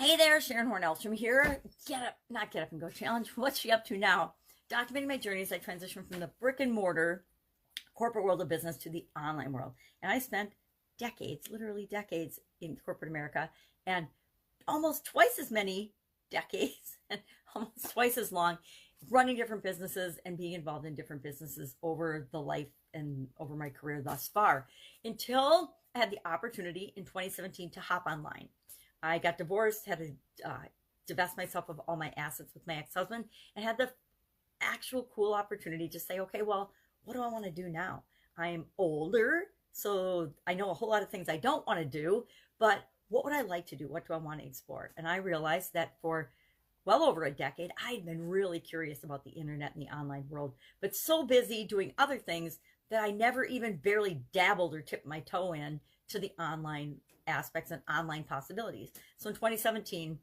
Hey there, Sharon Horne-Ellstrom here. Get up and go challenge. What's she up to now? Documenting my journey as I transition from the brick and mortar corporate world of business to the online world. And I spent decades, literally decades in corporate America, and almost twice as many decades and almost twice as long running different businesses and being involved in different businesses over the life and over my career thus far, until I had the opportunity in 2017 to hop online. I got divorced, had to divest myself of all my assets with my ex-husband, and had the actual cool opportunity to say, okay, well, what do I want to do now? I'm older, so I know a whole lot of things I don't want to do, but what would I like to do? What do I want to explore? And I realized that for well over a decade, I'd been really curious about the internet and the online world, but so busy doing other things that I never even barely dabbled or tipped my toe in to the online aspects and online possibilities. So in 2017,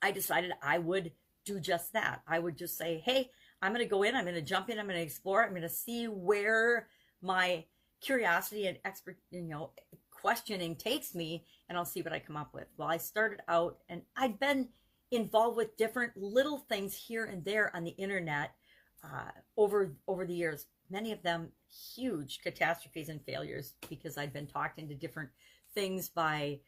I decided I would do just that. I would just say, hey, I'm going to go in, I'm going to jump in, I'm going to explore, I'm going to see where my curiosity and questioning takes me, and I'll see what I come up with. Well, I started out, and I'd been involved with different little things here and there on the internet over the years. Many of them huge catastrophes and failures, because I'd been talked into different things by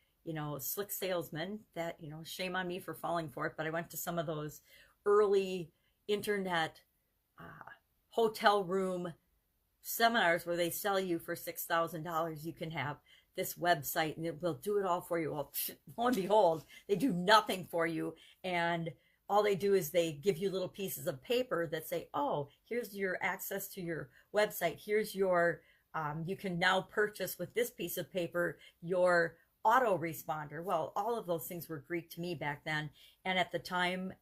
slick salesmen that shame on me for falling for it. But I went to some of those early internet hotel room seminars where they sell you for $6,000 you can have this website and it will do it all for you. Well, lo and behold, they do nothing for you, and all they do is they give you little pieces of paper that say, oh, here's your access to your website, here's your you can now purchase with this piece of paper your autoresponder. Well, all of those things were Greek to me back then, and at the time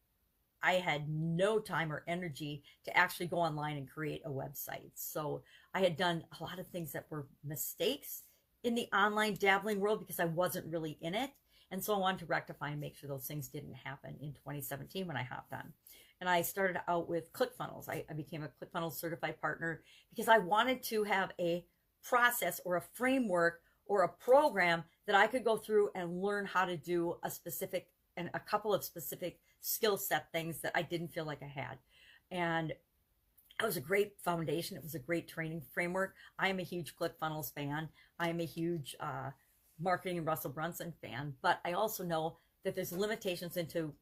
I had no time or energy to actually go online and create a website. So I had done a lot of things that were mistakes in the online dabbling world because I wasn't really in it. And so I wanted to rectify and make sure those things didn't happen in 2017 when I hopped on. And I started out with ClickFunnels. I became a ClickFunnels certified partner because I wanted to have a process or a framework or a program that I could go through and learn how to do a couple of specific skill set things that I didn't feel like I had. And it was a great foundation. It was a great training framework. I am a huge ClickFunnels fan. I am a huge marketing and Russell Brunson fan, but I also know that there's limitations into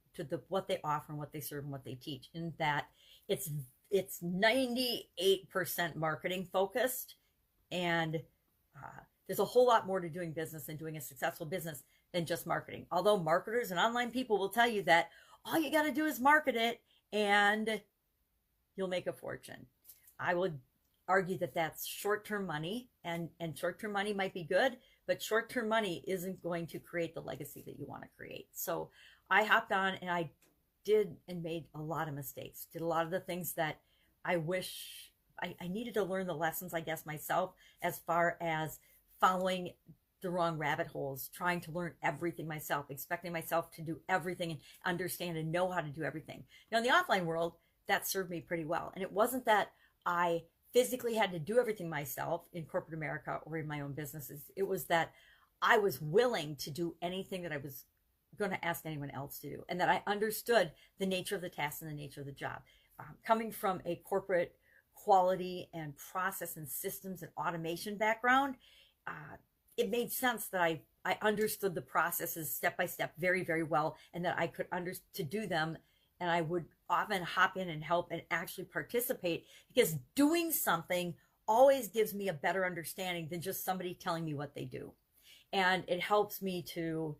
what they offer and what they serve and what they teach, in that it's 98% marketing focused, and there's a whole lot more to doing business and doing a successful business than just marketing. Although marketers and online people will tell you that all you got to do is market it and you'll make a fortune. I would argue that that's short-term money, and short-term money might be good, but short-term money isn't going to create the legacy that you want to create. So I hopped on and I did and made a lot of mistakes, did a lot of the things that I wish I needed to learn the lessons, I guess, myself, as far as following the wrong rabbit holes, trying to learn everything myself, expecting myself to do everything and understand and know how to do everything. In the offline world, that served me pretty well. And it wasn't that I physically had to do everything myself in corporate America or in my own businesses. It was that I was willing to do anything that I was going to ask anyone else to do, and that I understood the nature of the task and the nature of the job. Coming from a corporate quality and process and systems and automation background, it made sense that I understood the processes step by step very, very well, and that I could to do them. And I would often hop in and help and actually participate, because doing something always gives me a better understanding than just somebody telling me what they do. And it helps me to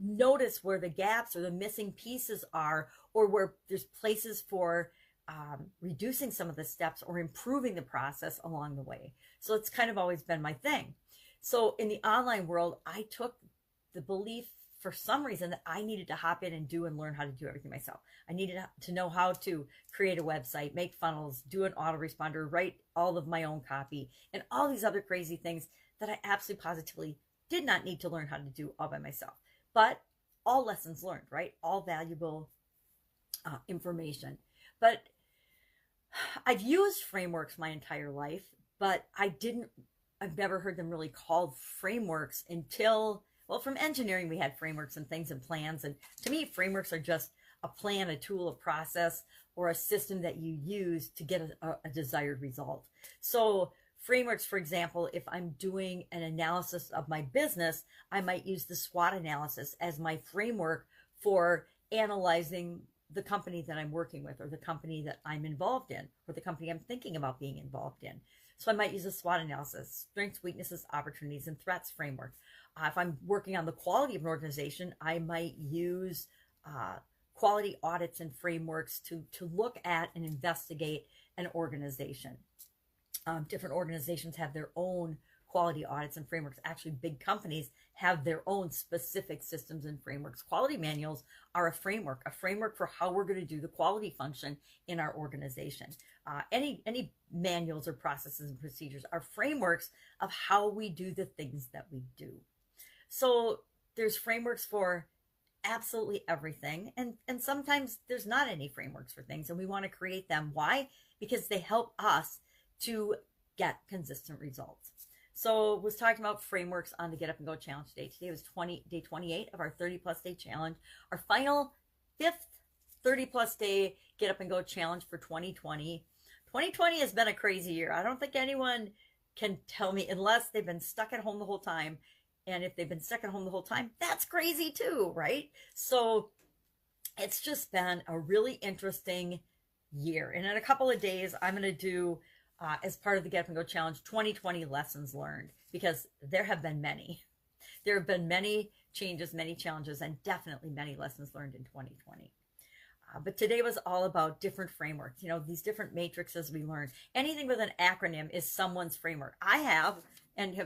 notice where the gaps or the missing pieces are, or where there's places for reducing some of the steps or improving the process along the way. So it's kind of always been my thing. So in the online world, I took the belief for some reason that I needed to hop in and do and learn how to do everything myself. I needed to know how to create a website, make funnels, do an autoresponder, write all of my own copy, and all these other crazy things that I absolutely positively did not need to learn how to do all by myself. But all lessons learned, right? All valuable information. But I've used frameworks my entire life, but I've never heard them really called frameworks until Well, from engineering, we had frameworks and things and plans. And to me, frameworks are just a plan, a tool, a process, or a system that you use to get a desired result. So frameworks, for example, if I'm doing an analysis of my business, I might use the SWOT analysis as my framework for analyzing the company that I'm working with, or the company that I'm involved in, or the company I'm thinking about being involved in. So I might use a SWOT analysis, strengths, weaknesses, opportunities, and threats framework. If I'm working on the quality of an organization, I might use quality audits and frameworks to look at and investigate an organization. Different organizations have their own quality audits and frameworks. Actually, big companies have their own specific systems and frameworks. Quality manuals are a framework for how we're going to do the quality function in our organization. Any manuals or processes and procedures are frameworks of how we do the things that we do. So there's frameworks for absolutely everything, and sometimes there's not any frameworks for things, and we want to create them. Why? Because they help us to get consistent results. So was talking about frameworks on the Get Up and Go Challenge today. Today was day 28 of our 30-plus day challenge, our final 5th 30-plus day Get Up and Go Challenge for 2020. 2020 has been a crazy year. I don't think anyone can tell me, unless they've been stuck at home the whole time. And if they've been stuck at home the whole time, that's crazy too, right? So it's just been a really interesting year. And in a couple of days, I'm going to do, as part of the Get Up and Go Challenge, 2020 lessons learned, because there have been many. There have been many changes, many challenges, and definitely many lessons learned in 2020. But today was all about different frameworks, these different matrices we learned. Anything with an acronym is someone's framework. I have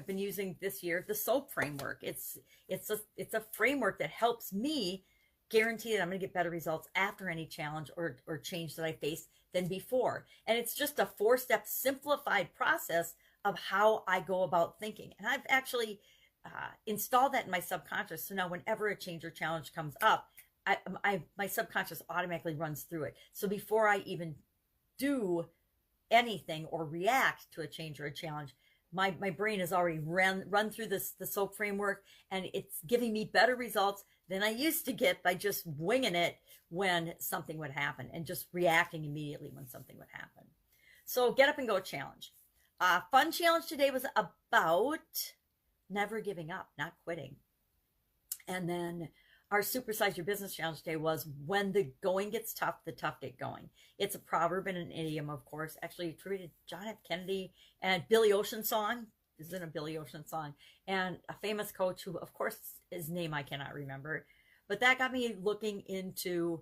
been using this year the SOAP framework. It's a framework that helps me guarantee that I'm going to get better results after any challenge or change that I face than before. And it's just a 4-step simplified process of how I go about thinking. And I've actually installed that in my subconscious. So now whenever a change or challenge comes up, my subconscious automatically runs through it. So before I even do anything or react to a change or a challenge, my brain has already run through the SOAP framework, and it's giving me better results than I used to get by just winging it when something would happen and just reacting immediately when something would happen. So Get Up and Go Challenge. Fun challenge today was about never giving up, not quitting. And then our Supersize Your Business Challenge today was when the going gets tough, the tough get going. It's a proverb and an idiom, of course, actually attributed to John F. Kennedy and Billy Ocean song. This isn't a Billy Ocean song. And a famous coach who, of course, his name I cannot remember. But that got me looking into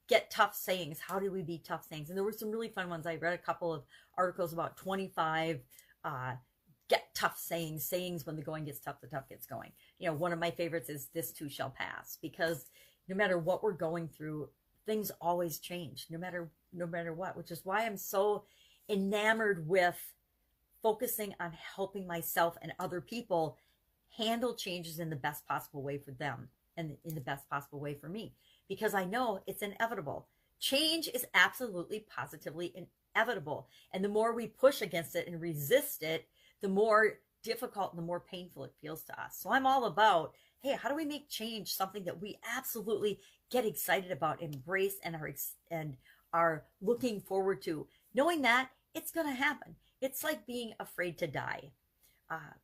get tough sayings. How do we be tough sayings? And there were some really fun ones. I read a couple of articles about 25 get tough sayings when the going gets tough, the tough gets going. One of my favorites is this too shall pass, because no matter what we're going through, things always change, no matter what, which is why I'm so enamored with focusing on helping myself and other people handle changes in the best possible way for them and in the best possible way for me, because I know it's inevitable. Change is absolutely positively inevitable. And the more we push against it and resist it, the more difficult and the more painful it feels to us. So I'm all about, hey, how do we make change something that we absolutely get excited about, embrace, and are looking forward to, knowing that it's going to happen. It's like being afraid to die.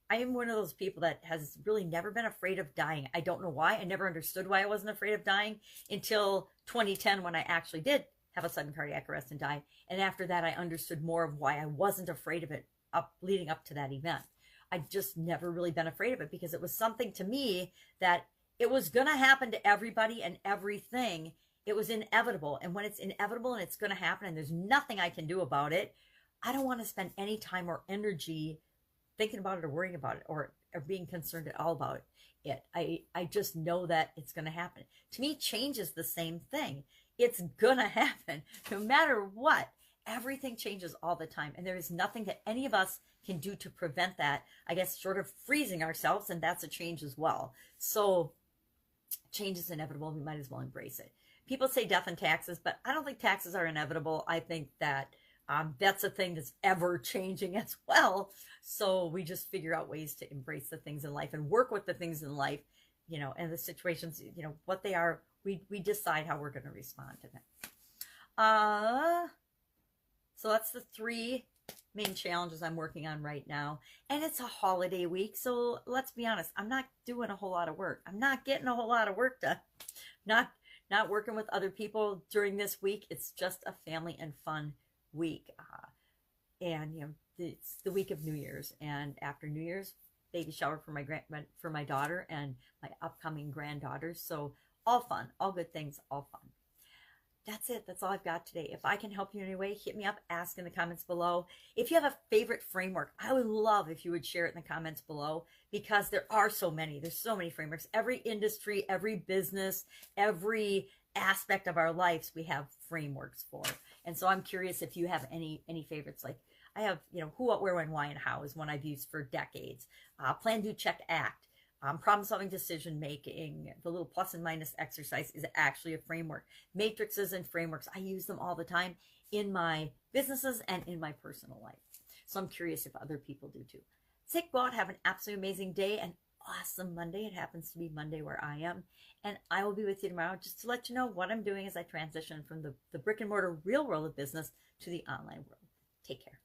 I am one of those people that has really never been afraid of dying. I don't know why. I never understood why I wasn't afraid of dying until 2010, when I actually did have a sudden cardiac arrest and die. And after that, I understood more of why I wasn't afraid of it leading up to that event. I've just never really been afraid of it, because it was something to me that it was going to happen to everybody and everything. It was inevitable. And when it's inevitable and it's going to happen and there's nothing I can do about it, I don't want to spend any time or energy thinking about it or worrying about it or being concerned at all about it. I just know that it's going to happen. To me, change is the same thing. It's going to happen no matter what. Everything changes all the time, and there is nothing that any of us can do to prevent that. I guess short of freezing ourselves, and that's a change as well. So change is inevitable. We might as well embrace it. People say death and taxes, but I don't think taxes are inevitable. I think that That's a thing that's ever changing as well. So we just figure out ways to embrace the things in life and work with the things in life, and the situations, what they are. We decide how we're going to respond to them. So that's the 3 main challenges I'm working on right now. And it's a holiday week, so let's be honest, I'm not doing a whole lot of work. I'm not getting a whole lot of work done. Not working with other people during this week. It's just a family and fun week. And it's the week of New Year's, and after New Year's, baby shower for my daughter and my upcoming granddaughters. So all fun, all good things, all fun. That's it. That's all I've got today. If I can help you in any way, hit me up, ask in the comments below. If you have a favorite framework, I would love if you would share it in the comments below, because there are so many. There's so many frameworks. Every industry, every business, every aspect of our lives, we have frameworks for. And so I'm curious if you have any favorites. Like I have, who, what, where, when, why, and how is one I've used for decades. Plan, do, check, act. Problem-solving, decision-making, the little plus and minus exercise is actually a framework. Matrices and frameworks, I use them all the time in my businesses and in my personal life. So I'm curious if other people do too. Go out, have an absolutely amazing day, an awesome Monday. It happens to be Monday where I am. And I will be with you tomorrow just to let you know what I'm doing as I transition from the brick and mortar real world of business to the online world. Take care.